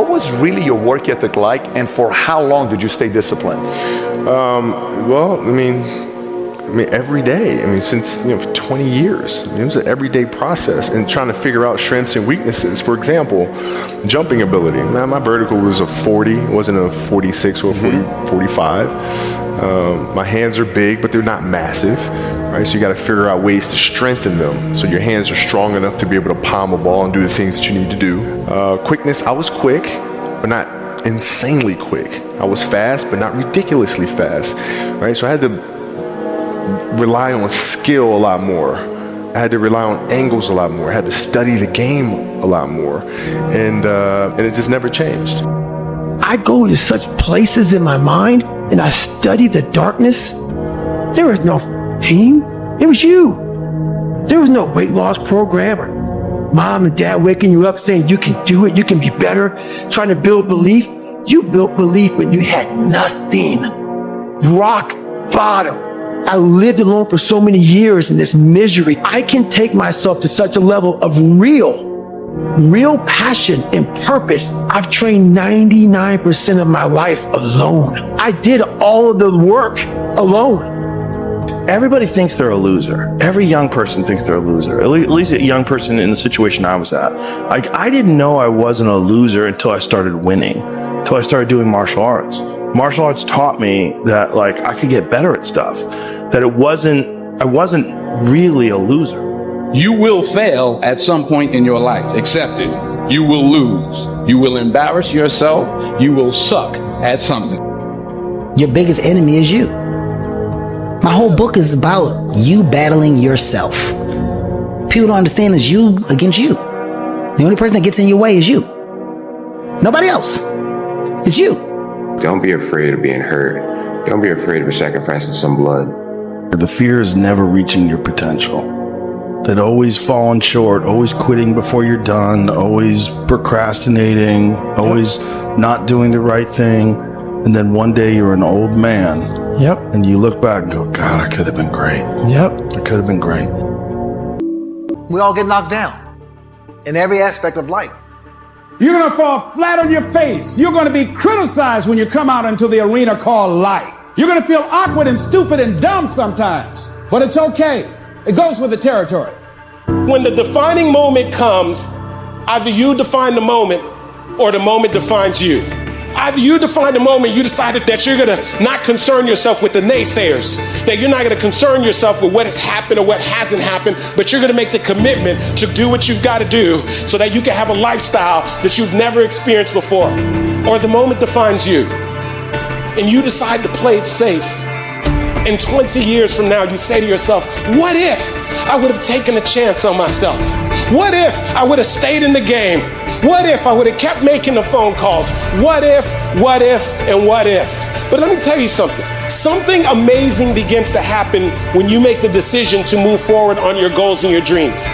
What was really your work ethic like, and for how long did you stay disciplined? Well, I mean, every day. I mean, since, for 20 years. It was an everyday process and trying to figure out strengths and weaknesses. For example, jumping ability. Now, my vertical was a 40. It wasn't a 46 or a 45. My hands are big, but they're not massive. Right? So you got to figure out ways to strengthen them so your hands are strong enough to be able to palm a ball and do the things that you need to do. Quickness, I was quick, but not insanely quick. I was fast, but not ridiculously fast. Right? So I had to rely on skill a lot more. I had to rely on angles a lot more. I had to study the game a lot more. And it just never changed. I go to such places in my mind and I study the darkness. There was no team. It was you. There was no weight loss program or mom and dad waking you up saying you can do it, you can be better, trying to build belief. You built belief when you had nothing. Rock bottom. I lived alone for so many years in this misery. I can take myself to such a level of real passion and purpose. I've trained 99% of my life alone. I did all of the work alone. Everybody thinks they're a loser. Every young person thinks they're a loser. At least a young person in the situation I was at. Like, I didn't know I wasn't a loser until I started winning, until I started doing martial arts. Martial arts taught me that, like, I could get better at stuff, that I wasn't really a loser. You will fail at some point in your life. Accept it. You will lose. You will embarrass yourself. You will suck at something. Your biggest enemy is you. My whole book is about you battling yourself. People don't understand it's you against you. The only person that gets in your way is you. Nobody else. It's you. Don't be afraid of being hurt. Don't be afraid of sacrificing some blood. The fear is never reaching your potential. That always falling short, always quitting before you're done, always procrastinating, always not doing the right thing. And then one day you're an old man. Yep. And you look back and go, God, I could have been great. Yep. I could have been great. We all get knocked down in every aspect of life. You're going to fall flat on your face. You're going to be criticized when you come out into the arena called life. You're going to feel awkward and stupid and dumb sometimes, but it's okay. It goes with the territory. When the defining moment comes, either you define the moment or the moment defines you. Either you define the moment, you decided that you're going to not concern yourself with the naysayers, that you're not going to concern yourself with what has happened or what hasn't happened, but you're going to make the commitment to do what you've got to do so that you can have a lifestyle that you've never experienced before. Or the moment defines you, and you decide to play it safe. And 20 years from now, you say to yourself, what if I would have taken a chance on myself? What if I would have stayed in the game? What if I would have kept making the phone calls? What if, and what if? But let me tell you something. Something amazing begins to happen when you make the decision to move forward on your goals and your dreams.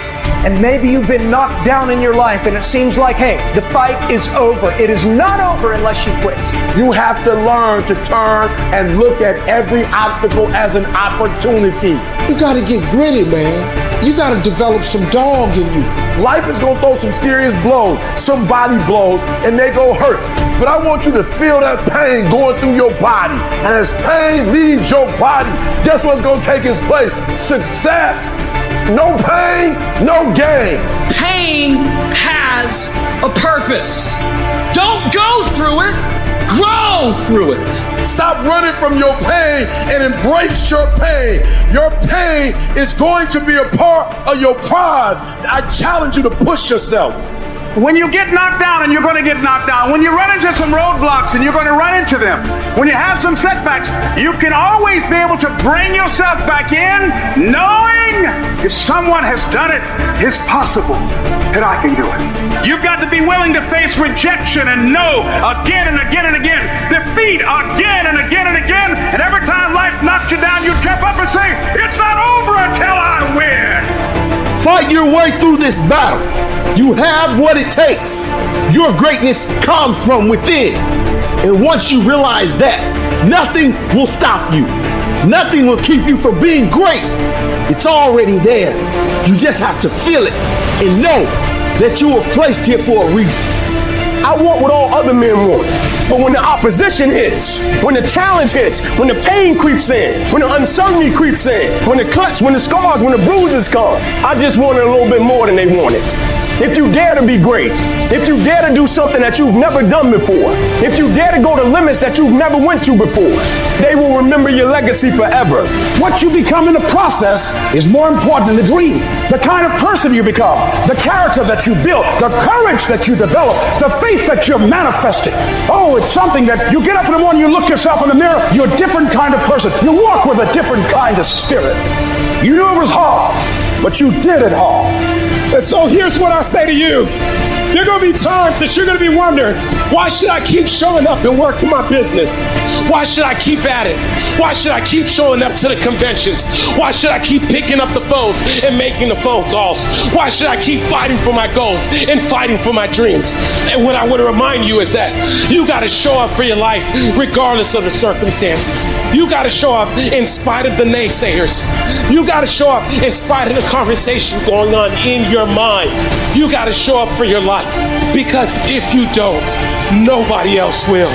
And maybe you've been knocked down in your life and it seems like, hey, the fight is over. It is not over unless you quit. You have to learn to turn and look at every obstacle as an opportunity. You got to get gritty, man. You got to develop some dog in you. Life is going to throw some serious blows, some body blows, and they go hurt. But I want you to feel that pain going through your body. And as pain leaves your body, guess what's going to take its place? Success. No pain, no gain. Pain has a purpose. Don't go through it, grow through it. Stop running from your pain and embrace your pain. Your pain is going to be a part of your prize. I challenge you to push yourself. When you get knocked down, and you're going to get knocked down, when you run into some roadblocks and you're going to run into them, when you have some setbacks, you can always be able to bring yourself back in, knowing if someone has done it, it's possible that I can do it. You've got to be willing to face rejection and no again and again and again, defeat again and again and again, and every time life knocks you down, you jump up and say, it's not over until I win. Fight your way through this battle. You have what it takes. Your greatness comes from within. And once you realize that, nothing will stop you. Nothing will keep you from being great. It's already there. You just have to feel it and know that you were placed here for a reason. I want what all other men want. But when the opposition hits, when the challenge hits, when the pain creeps in, when the uncertainty creeps in, when the cuts, when the scars, when the bruises come, I just wanted a little bit more than they wanted. If you dare to be great, if you dare to do something that you've never done before, if you dare to go to limits that you've never went to before, they will remember your legacy forever. What you become in the process is more important than the dream. The kind of person you become, the character that you build, the courage that you develop, the faith that you're manifesting. Oh, it's something that you get up in the morning, you look yourself in the mirror, you're a different kind of person. You walk with a different kind of spirit. You knew it was hard, but you did it hard. And so here's what I say to you. There are going to be times that you're going to be wondering, why should I keep showing up and working my business? Why should I keep at it? Why should I keep showing up to the conventions? Why should I keep picking up the phones and making the phone calls? Why should I keep fighting for my goals and fighting for my dreams? And what I want to remind you is that you got to show up for your life regardless of the circumstances. You got to show up in spite of the naysayers. You got to show up in spite of the conversation going on in your mind. You got to show up for your life. Because if you don't, nobody else will.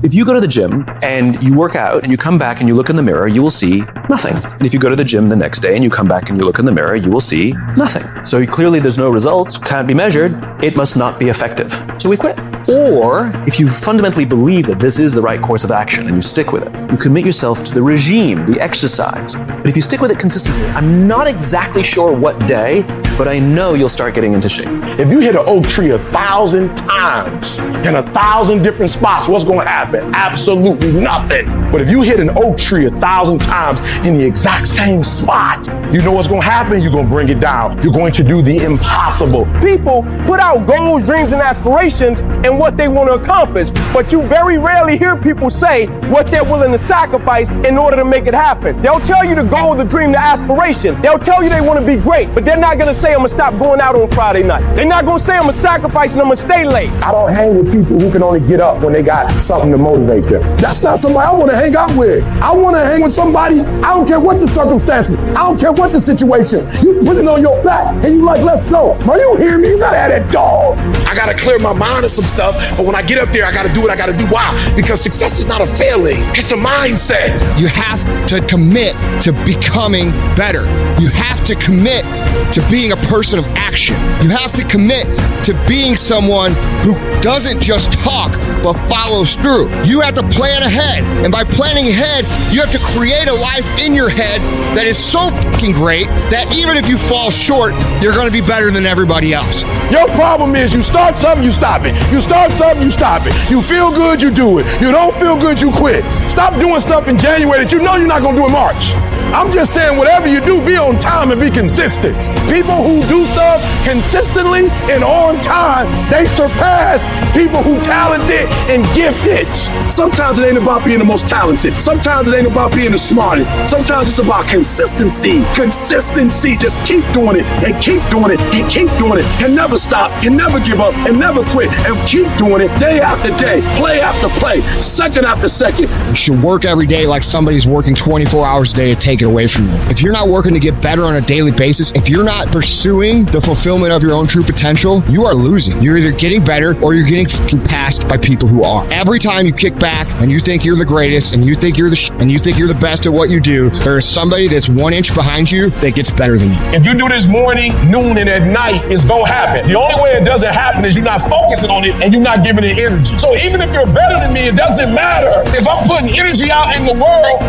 If you go to the gym and you work out and you come back and you look in the mirror, you will see nothing. And if you go to the gym the next day and you come back and you look in the mirror, you will see nothing. So clearly there's no results, can't be measured, it must not be effective. So we quit. Or if you fundamentally believe that this is the right course of action and you stick with it, you commit yourself to the regime, the exercise. But if you stick with it consistently, I'm not exactly sure what day, but I know you'll start getting into shape. If you hit an oak tree 1,000 times in 1,000 different spots, what's going to happen? Absolutely nothing. But if you hit an oak tree 1,000 times in the exact same spot, you know what's going to happen? You're going to bring it down. You're going to do the impossible. People put out goals, dreams, and aspirations and what they want to accomplish, but you very rarely hear people say what they're willing to sacrifice in order to make it happen. They'll tell you the goal, the dream, the aspiration. They'll tell you they want to be great, but they're not going to say, I'm going to stop going out on Friday night. They're not going to say, I'm going to sacrifice and I'm going to stay late. I don't hang with people who can only get up when they got something to motivate them. That's not somebody I want to hang out with. I want to hang with somebody, I don't care what the circumstances, I don't care what the situation. You put it on your back and you like, let's go. Bro, you hear me? You gotta have that dog. I gotta clear my mind of some stuff, but when I get up there, I gotta do what I gotta do. Why? Because success is not a failing, it's a mindset. You have to commit to becoming better. You have to commit to being a person of action. You have to commit to being someone who doesn't just talk, but follows through. You have to plan ahead. And by planning ahead, you have to create a life in your head that is so fucking great that even if you fall short, you're gonna be better than everybody else. Your problem is you start something, you stop it. You start something, you stop it. You feel good, you do it. You don't feel good, you quit. Stop doing stuff in January that you know you're not gonna do in March. I'm just saying whatever you do, be on time and be consistent. People who do stuff consistently and on time, they surpass people who talented and gifted. Sometimes it ain't about being the most talented. Sometimes it ain't about being the smartest. Sometimes it's about consistency. Consistency. Just keep doing it and keep doing it and keep doing it and never stop and never give up and never quit and keep doing it day after day, play after play, second after second. You should work every day like somebody's working 24 hours a day to take it away from you. If you're not working to get better on a daily basis, if you're not pursuing the fulfillment of your own true potential, you are losing. You're either getting better or you're getting fucking passed by people who are. Every time you kick back and you think you're the greatest and you think you're the and you think you're the best at what you do, there is somebody that's 1 inch behind you that gets better than you. If you do this morning, noon, and at night, it's gonna happen. The only way it doesn't happen is you're not focusing on it and you're not giving it energy. So even if you're better than me, it doesn't matter. If I'm putting energy out in the world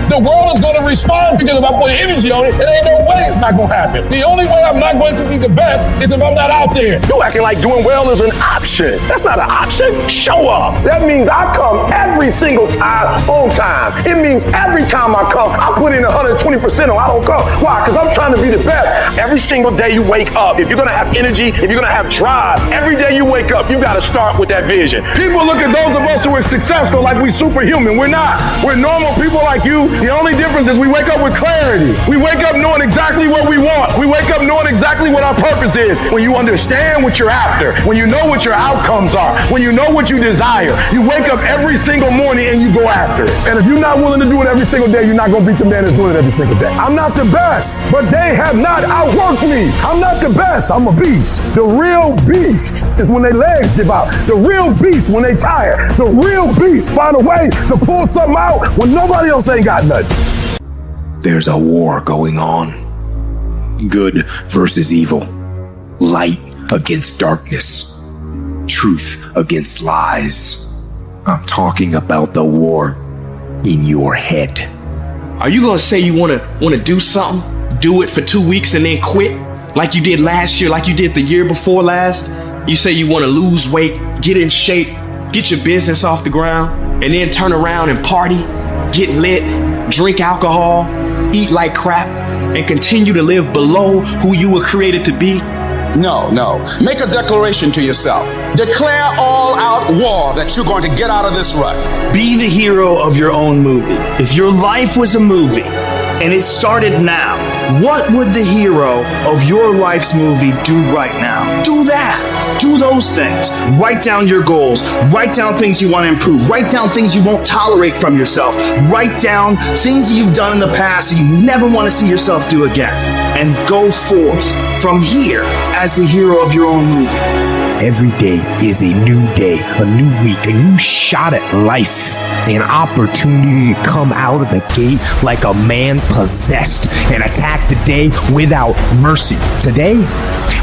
is gonna respond because if I put energy on it, there ain't no way it's not gonna happen. The only way I'm not going to be the best is if I'm not out there. You acting like doing well is an option. That's not an option. Show up. That means I come every single time on time. It means every time I come, I put in 120% or I don't come. Why? Because I'm trying to be the best. Every single day you wake up, if you're gonna have energy, if you're gonna have drive, every day you wake up, you gotta start with that vision. People look at those of us who are successful like we superhuman. We're not. We're normal people like you. The only difference is we wake up with clarity clarity. We wake up knowing exactly what we want. We wake up knowing exactly what our purpose is. When you understand what you're after, when you know what your outcomes are, when you know what you desire, you wake up every single morning and you go after it. And if you're not willing to do it every single day, you're not going to beat the man that's doing it every single day. I'm not the best, but they have not outworked me. I'm not the best. I'm a beast. The real beast is when their legs give out. The real beast when they tired. The real beast find a way to pull something out when nobody else ain't got nothing. There's a war going on. Good versus evil. Light against darkness. Truth against lies. I'm talking about the war in your head. Are you gonna say you wanna do something, do it for 2 weeks and then quit? Like you did last year, like you did the year before last? You say you wanna lose weight, get in shape, get your business off the ground, and then turn around and party, get lit, drink alcohol, eat like crap, and continue to live below who you were created to be? No. Make a declaration to yourself. Declare all out war that you're going to get out of this rut. Be the hero of your own movie. If your life was a movie and it started now, what would the hero of your life's movie do right now? Do that. Do those things. Write down your goals. Write down things you want to improve. Write down things you won't tolerate from yourself. Write down things that you've done in the past that you never want to see yourself do again. And go forth from here as the hero of your own movie. Every day is a new day, a new week, a new shot at life. An opportunity to come out of the gate like a man possessed and attack the day without mercy. Today,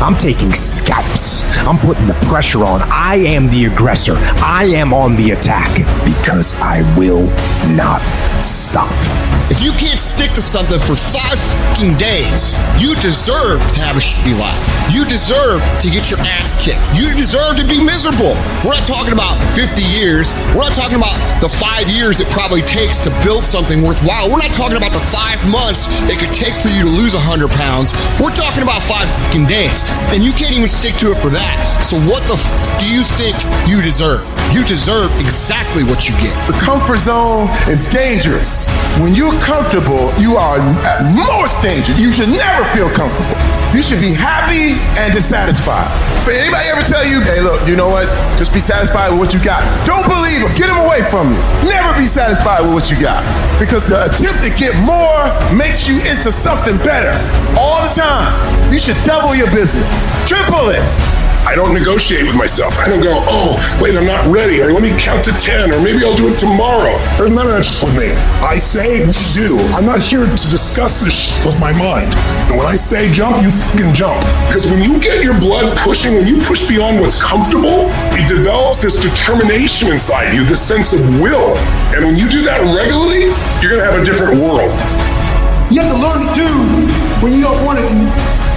I'm taking scalps. I'm putting the pressure on. I am the aggressor. I am on the attack because I will not stop. If you can't stick to something for 5 fucking days, you deserve to have a shitty life. You deserve to get your ass kicked. You deserve to be miserable. We're not talking about 50 years. We're not talking about the 5 years it probably takes to build something worthwhile. We're not talking about the 5 months it could take for you to lose 100 pounds. We're talking about 5 fucking days. And you can't even stick to it for that. So what the do you think you deserve? You deserve exactly what you get. The comfort zone is dangerous. When you're comfortable, you are at most danger. You should never feel comfortable. You should be happy and dissatisfied. But anybody ever tell you, hey, look, you know what? Just be satisfied with what you got. Don't believe him. Get him away from you. Never be satisfied with what you got. Because the attempt to get more makes you into something better all the time. You should double your business. Triple it. I don't negotiate with myself. I don't go, oh, wait, I'm not ready. Or let me count to 10, or maybe I'll do it tomorrow. There's none of that shit with me. I say, we do. I'm not here to discuss this shit with my mind. And when I say jump, you fucking jump. Because when you get your blood pushing, when you push beyond what's comfortable, it develops this determination inside you, this sense of will. And when you do that regularly, you're gonna have a different world. You have to learn to do when you don't want to do.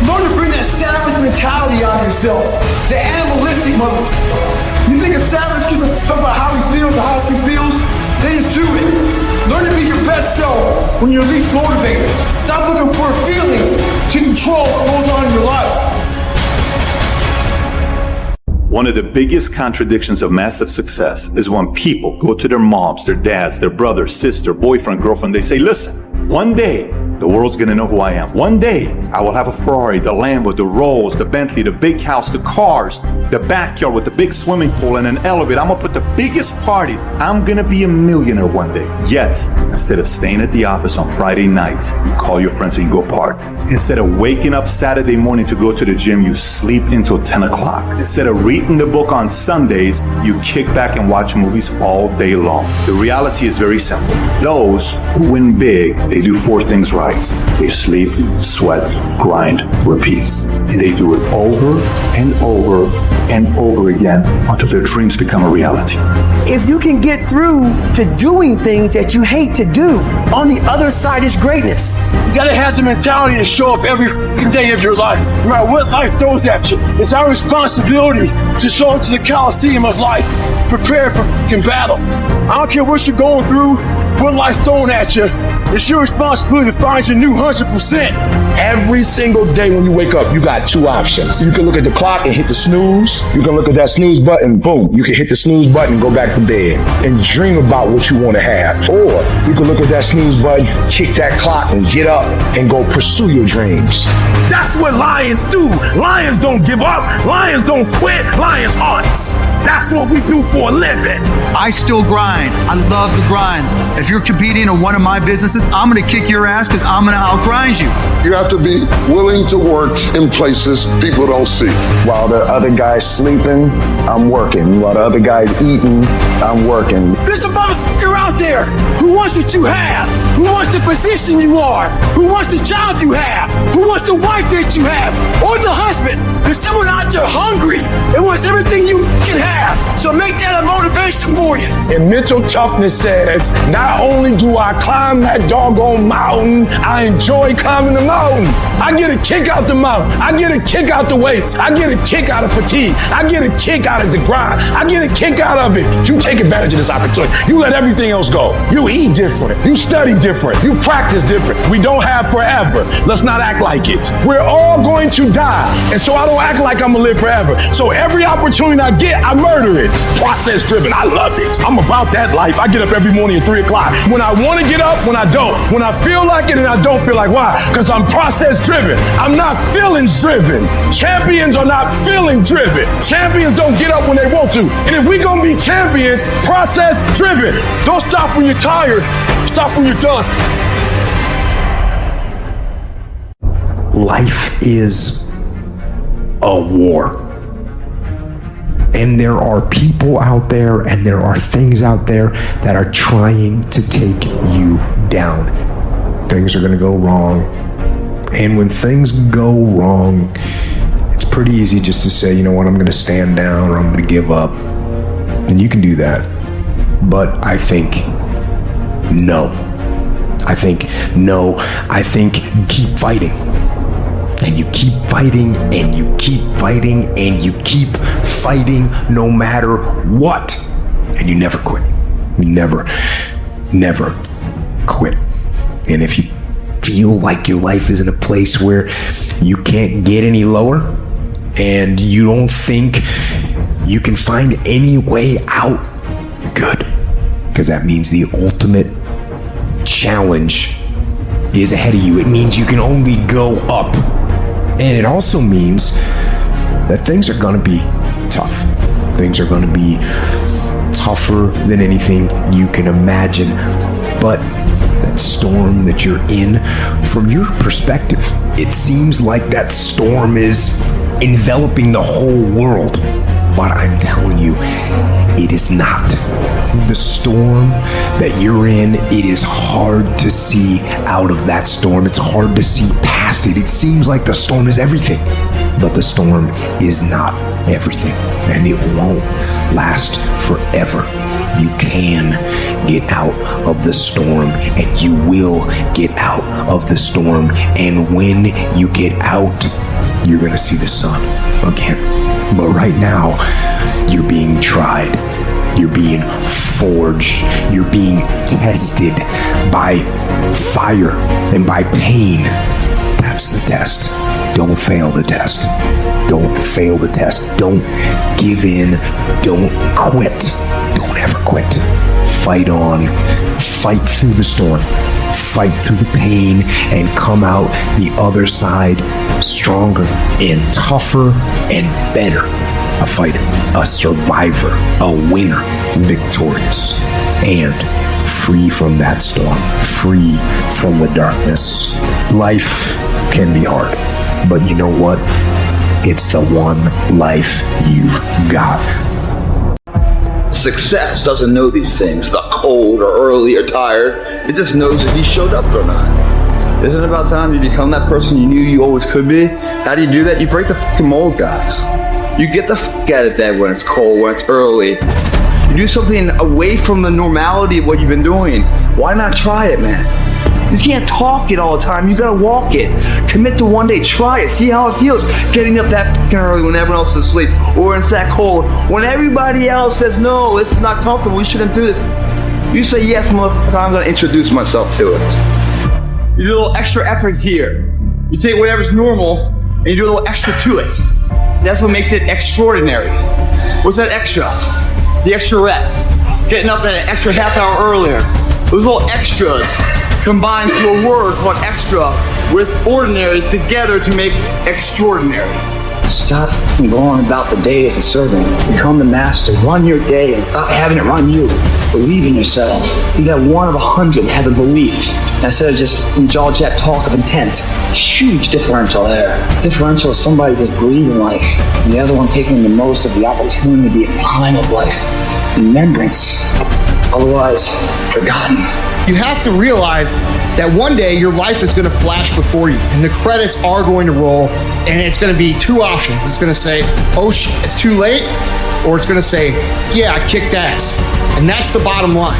Learn to bring that savage mentality out of yourself. The animalistic motherfucker. You think a savage gives a fuck about how he feels or how she feels? Then just do it. Learn to be your best self when you're least motivated. Stop looking for a feeling to control what goes on in your life. One of the biggest contradictions of massive success is when people go to their moms, their dads, their brother, sister, boyfriend, girlfriend, they say, listen, one day, the world's gonna know who I am. One day, I will have a Ferrari, the Lambo, the Rolls, the Bentley, the big house, the cars, the backyard with the big swimming pool and an elevator. I'm gonna put the biggest parties. I'm gonna be a millionaire one day. Yet, instead of staying at the office on Friday night, you call your friends and you go party. Instead of waking up Saturday morning to go to the gym, you sleep until 10 o'clock. Instead of reading the book on Sundays, you kick back and watch movies all day long. The reality is very simple. Those who win big, they do 4 things right. They sleep, sweat, grind, repeat. And they do it over and over and over again until their dreams become a reality. If you can get through to doing things that you hate to do, on the other side is greatness. You gotta have the mentality to show up every day of your life. No matter what life throws at you, it's our responsibility to show up to the Coliseum of life, prepared for fucking battle. I don't care what you're going through, what life's throwing at you. It's your responsibility to find your new 100%. Every single day when you wake up, you got two options. You can look at the clock and hit the snooze. You can look at that snooze button, boom. You can hit the snooze button and go back to bed and dream about what you want to have. Or you can look at that snooze button, kick that clock and get up and go pursue your dreams. That's what lions do. Lions don't give up. Lions don't quit. Lions hunt. That's what we do for a living. I still grind. I love to grind. If you're competing in one of my businesses, I'm going to kick your ass because I'm going to outgrind you. You have to be willing to work in places people don't see. While the other guy's sleeping, I'm working. While the other guy's eating, I'm working. There's a motherfucker out there who wants what you have, who wants the position you are, who wants the job you have, who wants the wife that you have, or the husband. There's someone out there hungry and wants everything you can have. So make that a motivation for you. And mental toughness says, not only do I climb that doggone mountain, I enjoy climbing the mountain. I get a kick out the mountain. I get a kick out the weights. I get a kick out of fatigue. I get a kick out of the grind. I get a kick out of it. You take advantage of this opportunity. You let everything else go. You eat different. You study different. You practice different. We don't have forever. Let's not act like it. We're all going to die. And so I don't act like I'm gonna live forever. So every opportunity I get, I murder it. Process driven. I love it. I'm about that life. I get up every morning at 3 o'clock. When I want to get up, when I don't. When I feel like it and I don't feel like. Why? Because I'm process driven. I'm not feelings driven. Champions are not feeling driven. Champions don't get up when they want to. And if we're gonna be champions, process driven. Don't stop when you're tired. Stop when you're done. Life is a war. And there are people out there and there are things out there that are trying to take you down. Things are going to go wrong. And when things go wrong, it's pretty easy just to say, you know what, I'm going to stand down or I'm going to give up. And you can do that. But I think no. I think keep fighting. And you keep fighting, and you keep fighting, and you keep fighting no matter what. And you never quit. You never quit. And if you feel like your life is in a place where you can't get any lower, and you don't think you can find any way out, good. Because that means the ultimate challenge is ahead of you. It means you can only go up. And it also means that things are going to be tough. Things are going to be tougher than anything you can imagine. But that storm that you're in, from your perspective, it seems like that storm is enveloping the whole world. But I'm telling you, it is not. The storm that you're in, it is hard to see out of that storm. It's hard to see past it. It seems like the storm is everything, but the storm is not everything, and it won't last forever. You can get out of the storm, and you will get out of the storm, and when you get out, you're gonna see the sun again. But right now, you're being tried. You're being forged. You're being tested by fire and by pain. That's the test. Don't fail the test. Don't fail the test. Don't give in. Don't quit. Don't ever quit. Fight on. Fight through the storm. Fight through the pain and come out the other side stronger and tougher and better. A fighter, a survivor, a winner, victorious, and free from that storm, free from the darkness. Life can be hard, but you know what? It's the one life you've got. Success doesn't know these things about cold or early or tired. It just knows if you showed up or not. Isn't it about time you become that person you knew you always could be? How do you do that? You break the fucking mold, guys. You get the fuck out of bed when it's cold, when it's early. You do something away from the normality of what you've been doing. Why not try it, man? You can't talk it all the time. You gotta walk it. Commit to one day. Try it. See how it feels. Getting up that fucking early when everyone else is asleep, or when it's that cold. When everybody else says, no, this is not comfortable, we shouldn't do this. You say, yes, motherfucker, I'm gonna introduce myself to it. You do a little extra effort here. You take whatever's normal and you do a little extra to it. That's what makes it extraordinary. What's that extra? The extra rep. Getting up an extra half hour earlier. Those little extras combine to a word called extra with ordinary together to make extraordinary. Stop going about the day as a servant. Become the master. Run your day and stop having it run you. Believe in yourself. Be that one of 100 has a belief instead of just some jaw-jack talk of intent. Huge differential there. Differential is somebody just breathing life, and the other one taking the most of the opportunity of time of life. Remembrance. Otherwise, forgotten. You have to realize that one day your life is going to flash before you and the credits are going to roll, and it's going to be two options. It's going to say, oh shit, it's too late, or it's going to say, yeah, I kicked ass. And that's the bottom line.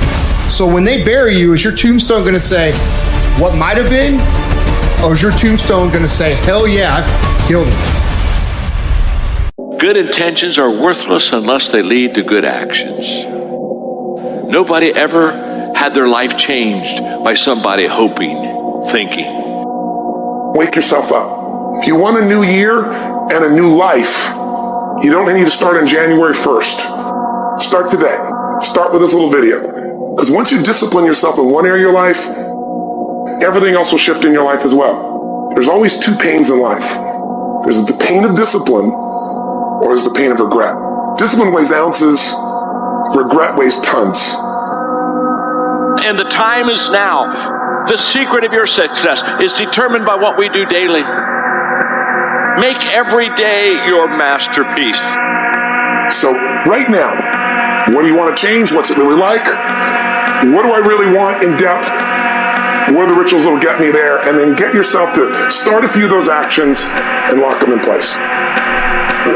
So when they bury you, is your tombstone going to say, what might have been? Or is your tombstone going to say, hell yeah, I killed him? Good intentions are worthless unless they lead to good actions. Nobody ever had their life changed by somebody hoping, thinking. Wake yourself up. If you want a new year and a new life, you don't need to start on January 1st. Start today. Start with this little video. Because once you discipline yourself in one area of your life, everything else will shift in your life as well. There's always two pains in life. There's the pain of discipline, or there's the pain of regret. Discipline weighs ounces, regret weighs tons. And the time is now. The secret of your success is determined by what we do daily. Make every day your masterpiece. So right now, what do you want to change? What's it really like? What do I really want in depth? What are the rituals that will get me there? And then get yourself to start a few of those actions and lock them in place.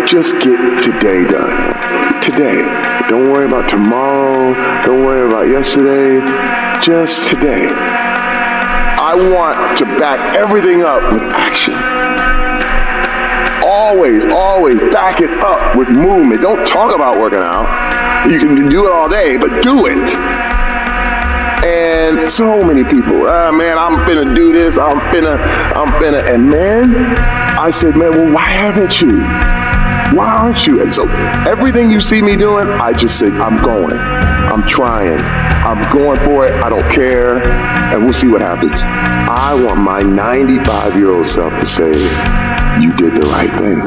Just get today done. Today. Don't worry about tomorrow. Don't worry about yesterday. Just today. I want to back everything up with action. Always back it up with movement. Don't talk about working out. You can do it all day, but do it. And so many people, man, I'm finna do this. I'm finna. And man, I said, man, well, why haven't you? Why aren't you? And so everything you see me doing, I just said, I'm going. I'm trying. I'm going for it. I don't care. And we'll see what happens. I want my 95-year-old self to say, you did the right thing.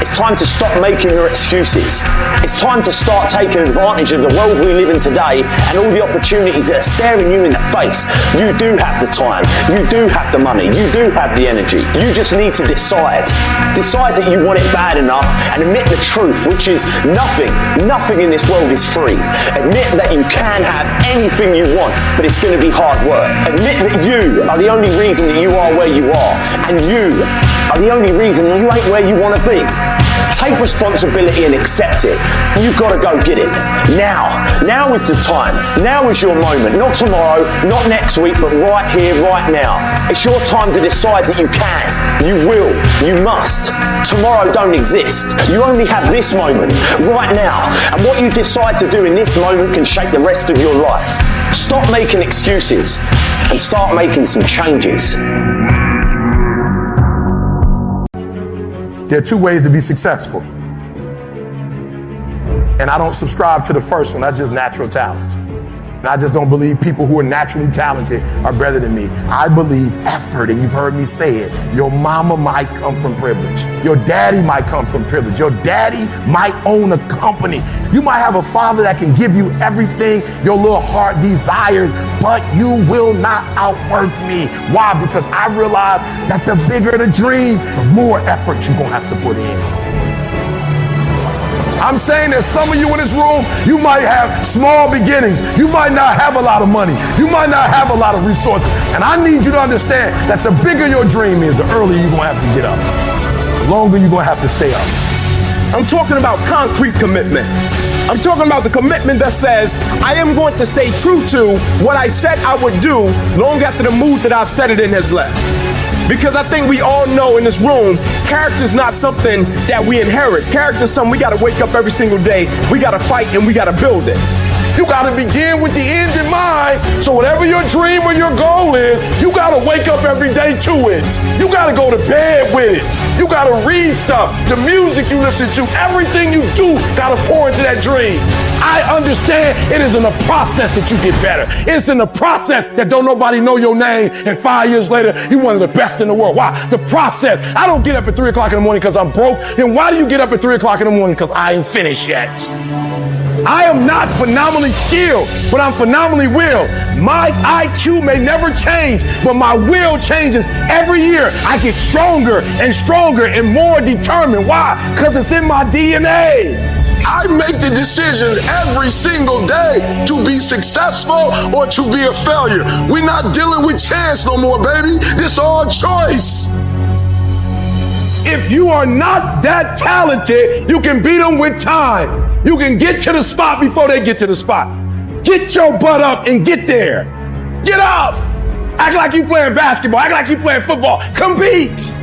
It's time to stop making your excuses. It's time to start taking advantage of the world we live in today and all the opportunities that are staring you in the face. You do have the time. You do have the money. You do have the energy. You just need to decide. Decide that you want it bad enough and admit the truth, which is nothing in this world is free. Admit that you can have anything you want, but it's going to be hard work. Admit that you are the only reason that you are where you are, and you are the only reason you ain't where you want to be. Take responsibility and accept it. You've got to go get it. Now. Now is the time. Now is your moment. Not tomorrow, not next week, but right here, right now. It's your time to decide that you can, you will, you must. Tomorrow don't exist. You only have this moment, right now. And what you decide to do in this moment can shape the rest of your life. Stop making excuses and start making some changes. There are two ways to be successful. And I don't subscribe to the first one. That's just natural talent. And I just don't believe people who are naturally talented are better than me. I believe effort, and you've heard me say it. Your mama might come from privilege. Your daddy might come from privilege. Your daddy might own a company. You might have a father that can give you everything your little heart desires, but you will not outwork me. Why? Because I realize that the bigger the dream, the more effort you're gonna have to put in. I'm saying that some of you in this room, you might have small beginnings. You might not have a lot of money. You might not have a lot of resources. And I need you to understand that the bigger your dream is, the earlier you're going to have to get up. The longer you're going to have to stay up. I'm talking about concrete commitment. I'm talking about the commitment that says, I am going to stay true to what I said I would do long after the mood that I've set it in has left. Because I think we all know in this room, character is not something that we inherit. Character is something we got to wake up every single day. We got to fight and we got to build it. You gotta begin with the end in mind. So whatever your dream or your goal is, you gotta wake up every day to it. You gotta go to bed with it. You gotta read stuff. The music you listen to, everything you do gotta pour into that dream. I understand it is in the process that you get better. It's in the process that don't nobody know your name, and 5 years later, you're one of the best in the world. Why? The process. I don't get up at 3 o'clock in the morning because I'm broke. Then why do you get up at 3 o'clock in the morning? Because I ain't finished yet. I am not phenomenally skilled, but I'm phenomenally willed. My IQ may never change, but my will changes every year. I get stronger and stronger and more determined. Why? Because it's in my DNA. I make the decisions every single day to be successful or to be a failure. We're not dealing with chance no more, baby. This all choice. If you are not that talented, you can beat them with time. You can get to the spot before they get to the spot. Get your butt up and get there. Get up. Act like you playing basketball. Act like you playing football. Compete.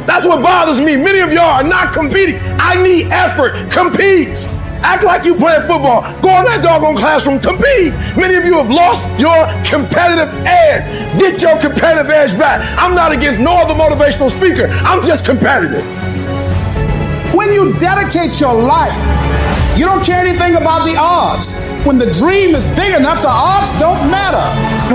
That's what bothers me. Many of y'all are not competing. I need effort. Compete. Act like you playing football. Go in that doggone classroom. Compete. Many of you have lost your competitive edge. Get your competitive edge back. I'm not against no other motivational speaker. I'm just competitive. When you dedicate your life, you don't care anything about the odds. When the dream is big enough, the odds don't matter.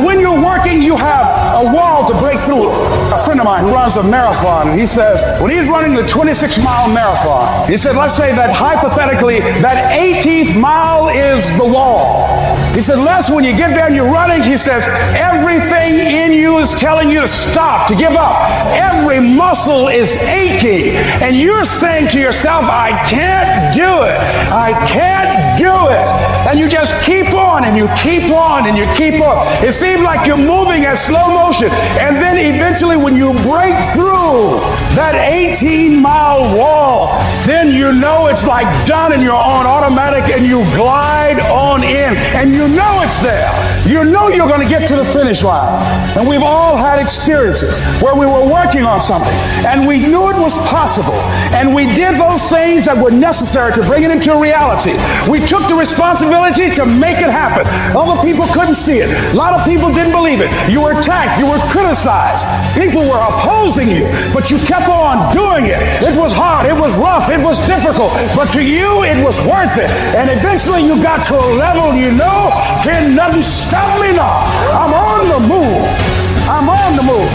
When you're working, you have a wall to break through. A friend of mine who runs a marathon, he says, when he's running the 26-mile marathon, he said, let's say that hypothetically, that 18th mile is the wall. He says, Les, when you get there and you're running, he says, everything in you is telling you to stop, to give up. Every muscle is aching. And you're saying to yourself, I can't do it. I can't do it. And you just keep on and you keep on and you keep on. It seems like you're moving at slow motion. And then eventually when you break through that 18-mile wall, then you know it's like done and you're on automatic and you glide on in. And you know it's there. You know you're going to get to the finish line. And we've all had experiences where we were working on something and we knew it was possible. And we did those things that were necessary to bring it into reality. We took the responsibility to make it happen. Other people couldn't see it. A lot of people didn't believe it. You were attacked. You were criticized. People were opposing you, but you kept on doing it. It was hard. It was rough. It was difficult. But to you, it was worth it. And eventually you got to a level you know, can nothing stop me now. I'm on the move. I'm on the move.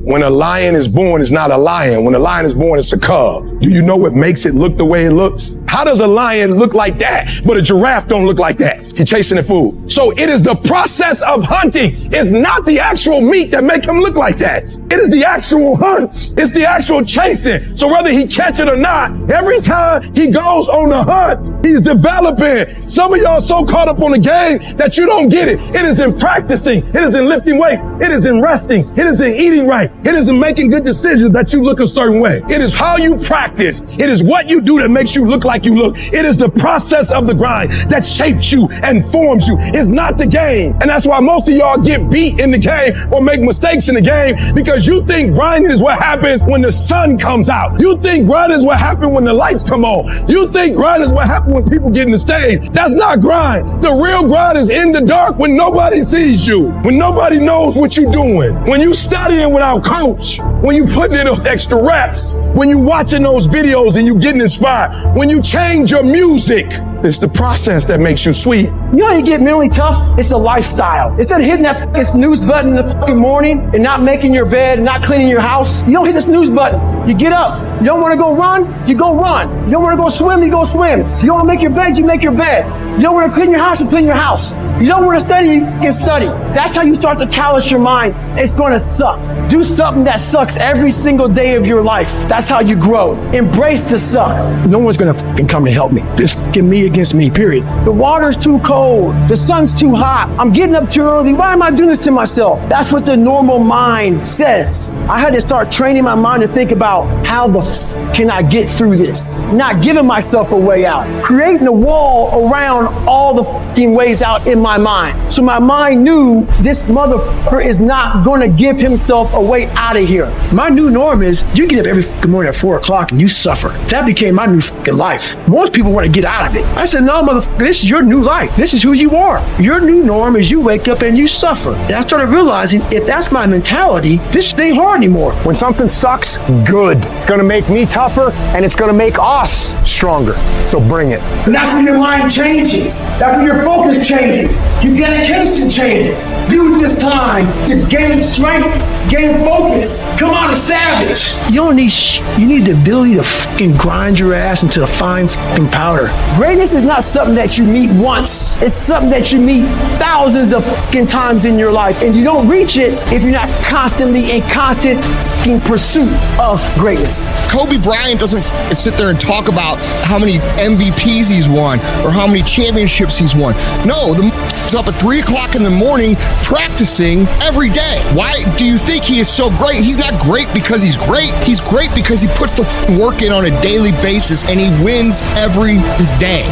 When a lion is born, it's not a lion. When a lion is born, it's a cub. Do you know what makes it look the way it looks? How does a lion look like that, but a giraffe don't look like that? He's chasing the food. So it is the process of hunting. It's not the actual meat that make him look like that. It is the actual hunts. It's the actual chasing. So whether he catch it or not, every time he goes on the hunts, he's developing. Some of y'all are so caught up on the game that you don't get it. It is in practicing. It is in lifting weights. It is in resting. It is in eating right. It is in making good decisions that you look a certain way. It is how you practice. It is what you do that makes you look like you look. It is the process of the grind that shapes you and forms you. It's not the game. And that's why most of y'all get beat in the game or make mistakes in the game, because you think grinding is what happens when the sun comes out. You think grinding is what happens when the lights come on. You think grinding is what happens when people get in the stage. That's not grind. The real grind is in the dark when nobody sees you, when nobody knows what you're doing, when you studying without coach, when you putting in those extra reps, when you watching those videos and you getting inspired, when you change your music. It's the process that makes you sweet. You know how you get mentally tough? It's a lifestyle. Instead of hitting that fucking snooze button in the fucking morning and not making your bed, not cleaning your house, you don't hit the snooze button. You get up. You don't want to go run, you go run. You don't want to go swim, you go swim. You don't want to make your bed, you make your bed. You don't want to clean your house, you clean your house. You don't want to study, you can study. That's how you start to callous your mind. It's going to suck. Do something that sucks every single day of your life. That's how you grow. Embrace the suck. No one's going to fucking come and help me. Just fucking me against me, period. The water's too cold. cold. The sun's too hot. I'm getting up too early. Why am I doing this to myself? That's what the normal mind says. I had to start training my mind to think about how the can I get through this? Not giving myself a way out. Creating a wall around all the ways out in my mind. So my mind knew this motherfucker is not going to give himself a way out of here. My new norm is you get up every morning at 4 o'clock and you suffer. That became my new life. Most people want to get out of it. I said, no, motherfucker, this is your new life. This is who you are. Your new norm is you wake up and you suffer. And I started realizing if that's my mentality, this ain't hard anymore. When something sucks, good. It's going to make me tougher and it's going to make us stronger. So bring it. And that's when your mind changes. That's when your focus changes. Your dedication changes. Use this time to gain strength, gain focus. Come on, a savage. You don't need you need the ability to fucking grind your ass into a fine fucking powder. Greatness is not something that you meet once. It's something that you meet thousands of fucking times in your life. And you don't reach it if you're not constantly in constant fucking pursuit of greatness. Kobe Bryant doesn't sit there and talk about how many MVPs he's won or how many championships he's won. No, he's up at 3 o'clock in the morning practicing every day. Why do you think he is so great? He's not great because he's great. He's great because he puts the work in on a daily basis and he wins every day.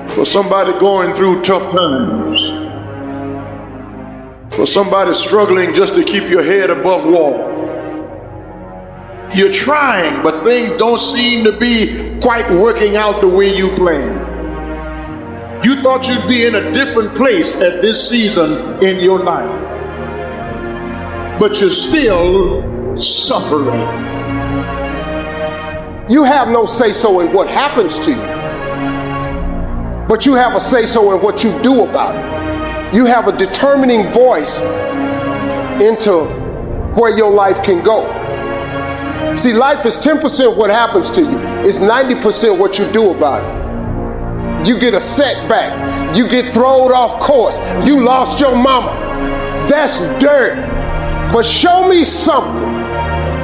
For somebody going through tough times, for somebody struggling just to keep your head above water, you're trying, but things don't seem to be quite working out the way you planned. You thought you'd be in a different place at this season in your life, but you're still suffering. You have no say-so in what happens to you, but you have a say-so in what you do about it. You have a determining voice into where your life can go. See, life is 10% what happens to you. It's 90% what you do about it. You get a setback. You get thrown off course. You lost your mama. That's dirt. But show me something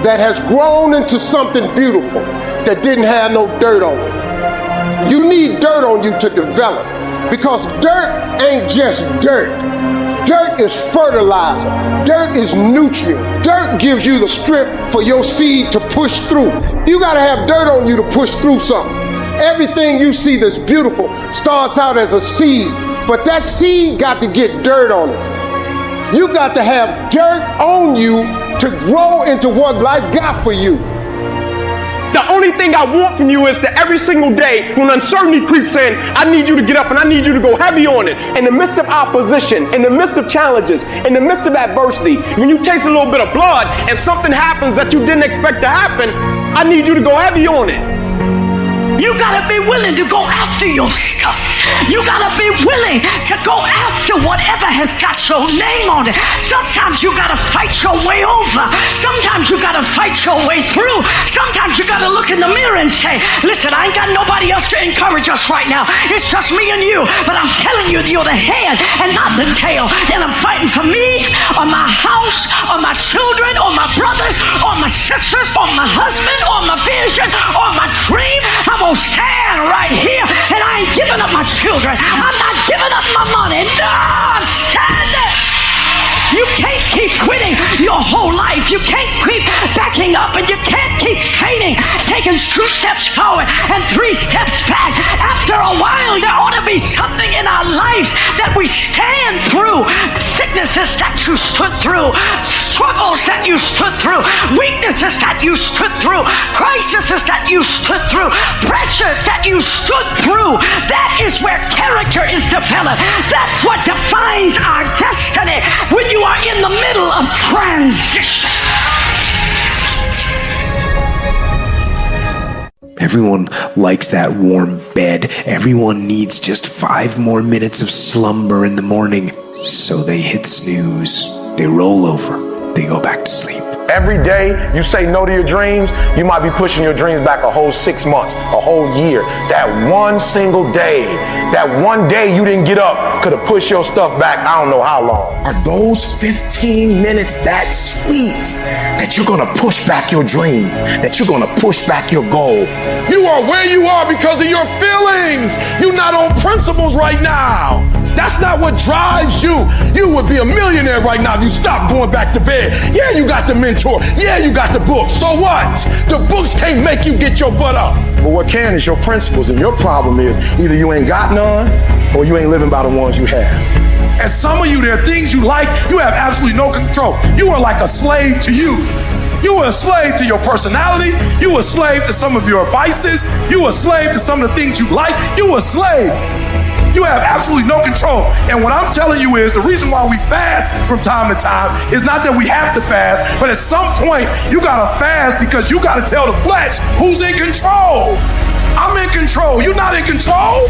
that has grown into something beautiful that didn't have no dirt on it. You need dirt on you to develop, because dirt ain't just dirt. Dirt is fertilizer. Dirt is nutrient. Dirt gives you the strength for your seed to push through. You gotta have dirt on you to push through something. Everything you see that's beautiful starts out as a seed, but that seed got to get dirt on it. You got to have dirt on you to grow into what life got for you. The only thing I want from you is to every single day when uncertainty creeps in, I need you to get up and I need you to go heavy on it. In the midst of opposition, in the midst of challenges, in the midst of adversity, when you taste a little bit of blood and something happens that you didn't expect to happen, I need you to go heavy on it. You gotta be willing to go after your stuff. You gotta be willing to go after whatever has got your name on it. Sometimes you gotta fight your way over. Sometimes you gotta fight your way through. Sometimes you gotta look in the mirror and say, listen, I ain't got nobody else to encourage us right now. It's just me and you. But I'm telling you, you're the head and not the tail. And I'm fighting for me, or my house, or my children, or my brothers, or my sisters, or my husband, or my vision, or my dream. I'm gonna stand right here, and I ain't giving up my children. I'm not giving up my money. No, I'm standing. You can't keep quitting your whole life. You can't keep backing up, and you can't keep fainting, taking 2 steps forward and 3 steps back. After a while, there ought to be something in our lives that we stand through. Sicknesses that you stood through, struggles that you stood through, weaknesses that you stood through, crises that you stood through, pressures that you stood through. That is where character is developed. That's what defines our destiny when you are in the middle of transition. Everyone likes that warm bed. Everyone needs just 5 more minutes of slumber in the morning. So they hit snooze. They roll over. They go back to sleep. every day you say no to your dreams, you might be pushing your dreams back a whole 6 months, a whole year. That one single day, that one day you didn't get up could have pushed your stuff back I don't know how long. Are those 15 minutes that sweet that you're gonna push back your dream, that you're gonna push back your goal? You are where you are because of your feelings. You're not on principles right now. That's not what drives you. You would be a millionaire right now if you stopped going back to bed. Yeah, you got the mentor. Yeah, you got the book. So what? The books can't make you get your butt up. But what can is your principles, and your problem is either you ain't got none or you ain't living by the ones you have. And some of you, there are things you like, you have absolutely no control. You are like a slave to you. You are a slave to your personality. You are a slave to some of your vices. You are a slave to some of the things you like. You are a slave. You have absolutely no control. And what I'm telling you is the reason why we fast from time to time is not that we have to fast, but at some point you gotta fast because you gotta tell the flesh who's in control. I'm in control. You're not in control.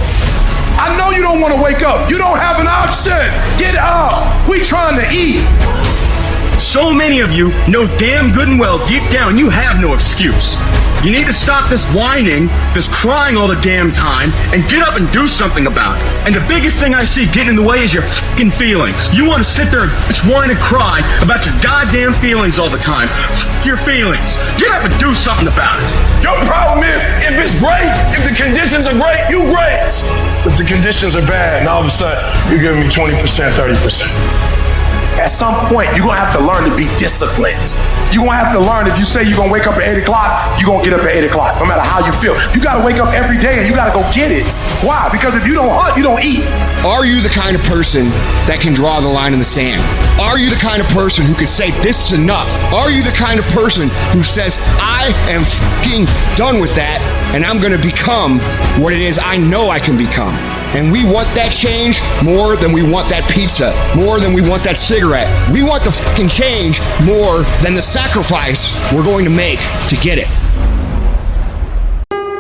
I know you don't want to wake up. You don't have an option. Get up. We trying to eat. So many of you know damn good and well deep down you have no excuse. You need to stop this whining, this crying all the damn time, and get up and do something about it. And the biggest thing I see getting in the way is your fucking feelings. You want to sit there and whine and cry about your goddamn feelings all the time. F your feelings. Get up and do something about it. Your problem is, if it's great, if the conditions are great, you great. If the conditions are bad, and all of a sudden, you're giving me 20%, 30%. At some point, you're gonna have to learn to be disciplined. You're gonna have to learn, if you say you're gonna wake up at 8 o'clock, you're gonna get up at 8 o'clock, no matter how you feel. You gotta wake up every day and you gotta go get it. Why? Because if you don't hunt, you don't eat. Are you the kind of person that can draw the line in the sand? Are you the kind of person who can say, this is enough? Are you the kind of person who says, I am fucking done with that and I'm gonna become what it is I know I can become? And we want that change more than we want that pizza, more than we want that cigarette. We want the fucking change more than the sacrifice we're going to make to get it.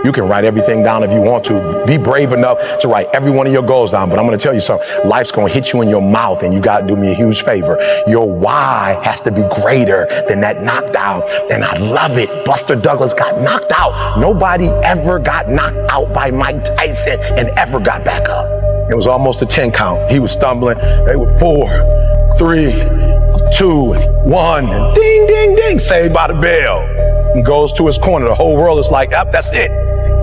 You can write everything down if you want to. Be brave enough to write every one of your goals down. But I'm going to tell you something. Life's going to hit you in your mouth, and you got to do me a huge favor. Your why has to be greater than that knockdown. And I love it. Buster Douglas got knocked out. Nobody ever got knocked out by Mike Tyson and ever got back up. It was almost a 10 count. He was stumbling. They were 4, 3, 2, 1. And ding, ding, ding. Saved by the bell. He goes to his corner. The whole world is like, yep, that's it.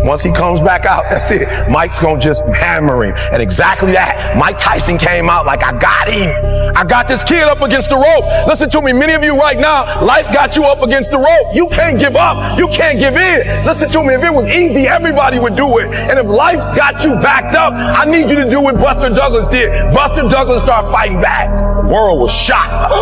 Once he comes back out, that's it. Mike's gonna just hammer him. And exactly that. Mike Tyson came out like, I got him. I got this kid up against the rope. Listen to me, many of you right now, life's got you up against the rope. You can't give up. You can't give in. Listen to me, if it was easy, everybody would do it. And if life's got you backed up, I need you to do what Buster Douglas did. Buster Douglas started fighting back. The world was shocked.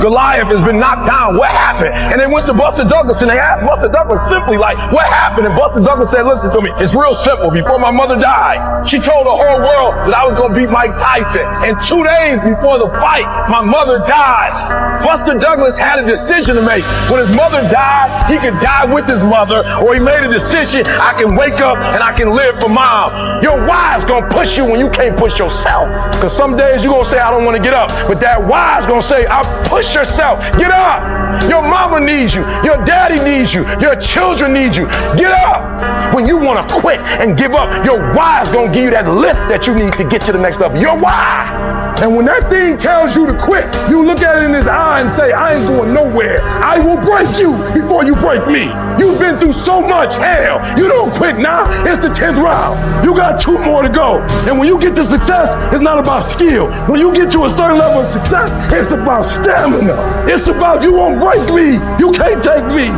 Goliath has been knocked down. What happened? And they went to Buster Douglas and they asked Buster Douglas simply like, what happened? And Buster Douglas said, listen to me, it's real simple. Before my mother died, she told the whole world that I was going to beat Mike Tyson. And 2 days before the fight, my mother died. Buster Douglas had a decision to make. When his mother died, he could die with his mother, or he made a decision, I can wake up and I can live for mom. Your why is going to push you when you can't push yourself. Because some days you're going to say, I don't want to get up. But that why is going to say, I'll push yourself. Get up. Your mama needs you. Your daddy needs you. Your children need you. Get up. When you want to quit and give up, your why is going to give you that lift that you need to get to the next level. Your why. And when that thing tells you to quit, you look at it in his eye and say, I ain't going nowhere. I will break you before you break me. You've been through so much hell. You don't quit now. It's the 10th round. You got 2 more to go. And when you get to success, it's not about skill. When you get to a certain level of success, it's about stamina. It's about you won't break me. You can't take me.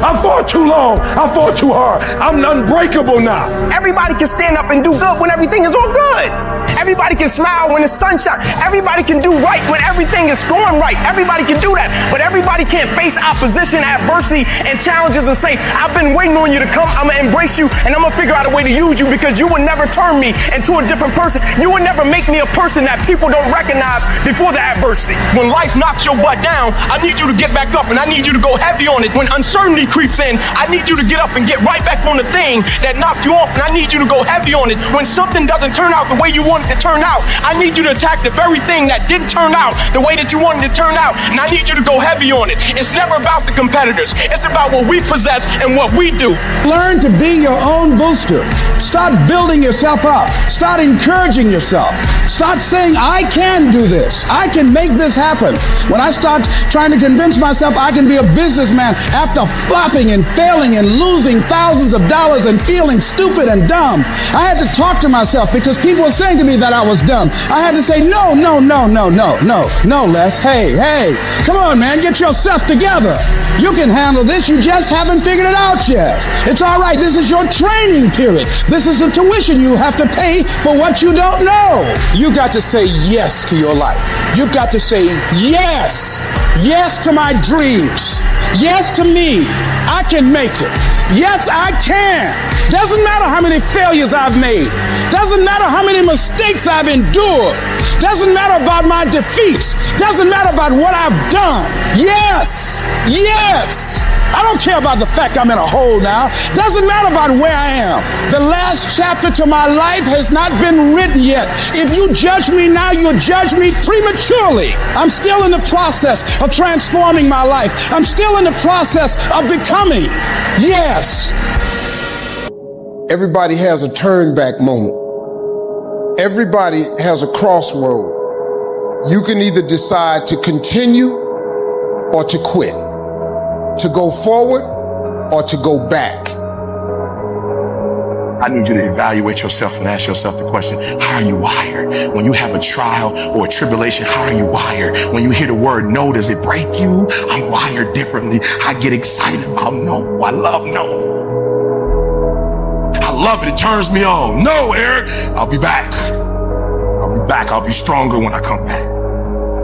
I fought too long. I fought too hard. I'm unbreakable now. Everybody can stand up and do good when everything is all good. Everybody can smile when the sun shines. Everybody can do right when everything is going right. Everybody can do that. But everybody can't face opposition, adversity, and challenges and say, I've been waiting on you to come. I'm gonna embrace you, and I'm gonna figure out a way to use you, because you would never turn me into a different person. You would never make me a person that people don't recognize before the adversity. When life knocks your butt down, I need you to get back up, and I need you to go heavy on it. When uncertainty creeps in, I need you to get up and get right back on the thing that knocked you off, and I need you to go heavy on it. When something doesn't turn out the way you want it to turn out, I need you to attack the very thing that didn't turn out the way that you wanted it to turn out, and I need you to go heavy on it. It's never about the competitors. It's about what we possess and what we do. Learn to be your own booster. Start building yourself up. Start encouraging yourself. Start saying, I can do this. I can make this happen. When I start trying to convince myself I can be a businessman after flopping and failing and losing thousands of dollars and feeling stupid and dumb, I had to talk to myself because people were saying to me that I was dumb. I had to say, no, Les. Hey, come on, man, get yourself together. You can handle this. You just haven't figured it out yet. It's all right. This is your training period. This is the tuition you have to pay for what you don't know. You got to say yes to your life. You've got to say yes. Yes to my dreams. Yes to me. I can make it. Yes, I can. Doesn't matter how many failures I've made. Doesn't matter how many mistakes I've endured. Doesn't matter about my defeats. Doesn't matter about what I've done. Yes. I don't care about the fact I'm in a hole now. Doesn't matter about where I am. The last chapter to my life has not been written yet. If you judge me now, you'll judge me prematurely. I'm still in the process of transforming my life. I'm still in the process of becoming. Yes. Everybody has a turnback moment. Everybody has a crossroad. You can either decide to continue or to quit, to go forward or to go back. I need you to evaluate yourself and ask yourself the question, how are you wired? When you have a trial or a tribulation, how are you wired? When you hear the word no, does it break you? I'm wired differently. I get excited about no. I love no. I love it. It turns me on. No, Eric, I'll be back. I'll be stronger when I come back.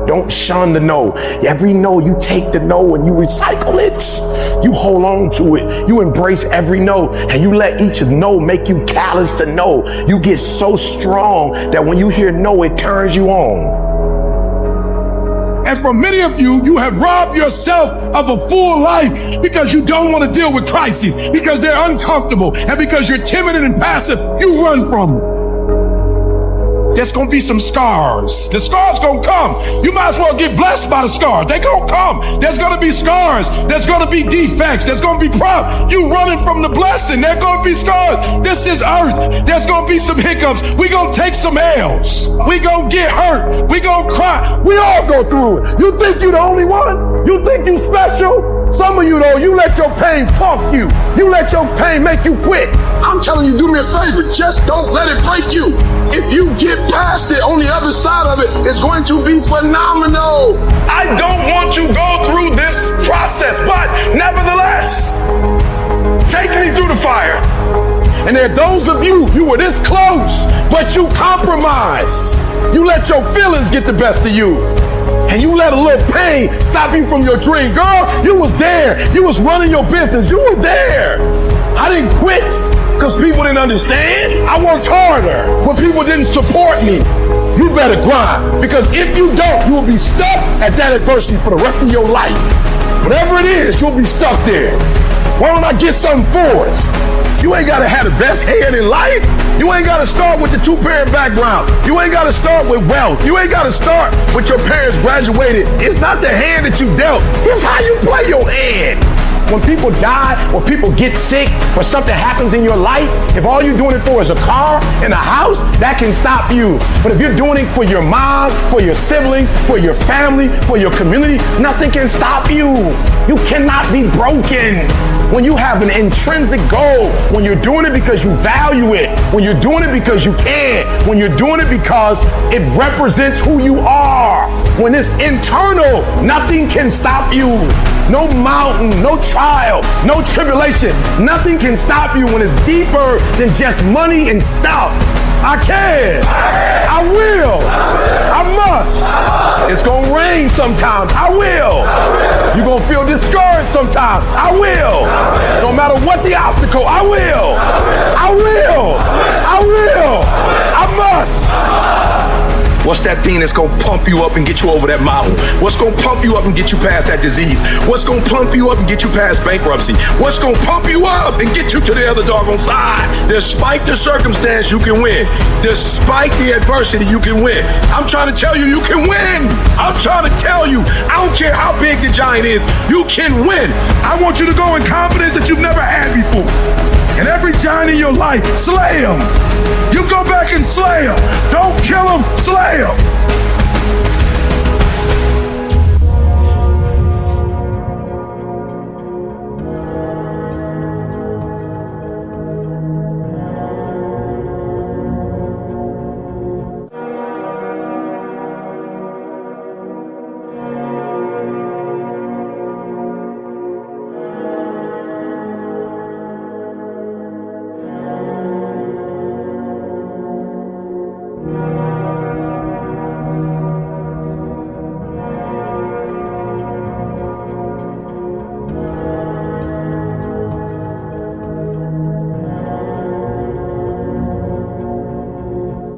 Don't shun the no. Every no, you take the no and you recycle it. You hold on to it. You embrace every no and you let each no make you callous to no. You get so strong that when you hear no, it turns you on. And for many of you, you have robbed yourself of a full life because you don't want to deal with crises, because they're uncomfortable, and because you're timid and passive, you run from them. There's gonna be some scars. The scars gonna come. You might as well get blessed by the scars. They gonna come. There's gonna be scars. There's gonna be defects. There's gonna be problems. You running from the blessing. There's gonna be scars. This is earth. There's gonna be some hiccups. We gonna take some L's. We gonna get hurt. We gonna cry. We all go through it. You think you the only one? You think you special? Some of you though, you let your pain punk you. You let your pain make you quit. I'm telling you, do me a favor, just don't let it break you. If you get past it, on the other side of it, it's going to be phenomenal. I don't want you to go through this process, but nevertheless, take me through the fire. And there are those of you were this close, but you compromised. You let your feelings get the best of you. And you let a little pain stop you from your dream. Girl, you was there. You was running your business. You were there. I didn't quit because people didn't understand. I worked harder when people didn't support me. You better grind, because if you don't, you will be stuck at that adversity for the rest of your life. Whatever it is, you'll be stuck there. Why don't I get something for us? You ain't got to have the best hand in life. You ain't got to start with the two-parent background. You ain't got to start with wealth. You ain't got to start with your parents graduated. It's not the hand that you dealt. It's how you play your hand. When people die or people get sick or something happens in your life, if all you're doing it for is a car and a house, that can stop you. But if you're doing it for your mom, for your siblings, for your family, for your community, nothing can stop you. You cannot be broken. When you have an intrinsic goal, when you're doing it because you value it, when you're doing it because you can, when you're doing it because it represents who you are, when it's internal, nothing can stop you. No mountain, no trial, no tribulation, nothing can stop you when it's deeper than just money and stuff. I can, I will, I must. It's gonna rain sometimes, I will. You're going to feel discouraged sometimes. I will. No matter what the obstacle, I will. I will. I will. I must. What's that thing that's gonna pump you up and get you over that mountain? What's gonna pump you up and get you past that disease? What's gonna pump you up and get you past bankruptcy? What's gonna pump you up and get you to the other doggone side? Despite the circumstance, you can win. Despite the adversity, you can win. I'm trying to tell you, you can win. I'm trying to tell you, I don't care how big the giant is, you can win. I want you to go in confidence that you've never had before. And every giant in your life, slay him. You go back and slay him. Don't kill him, slay him.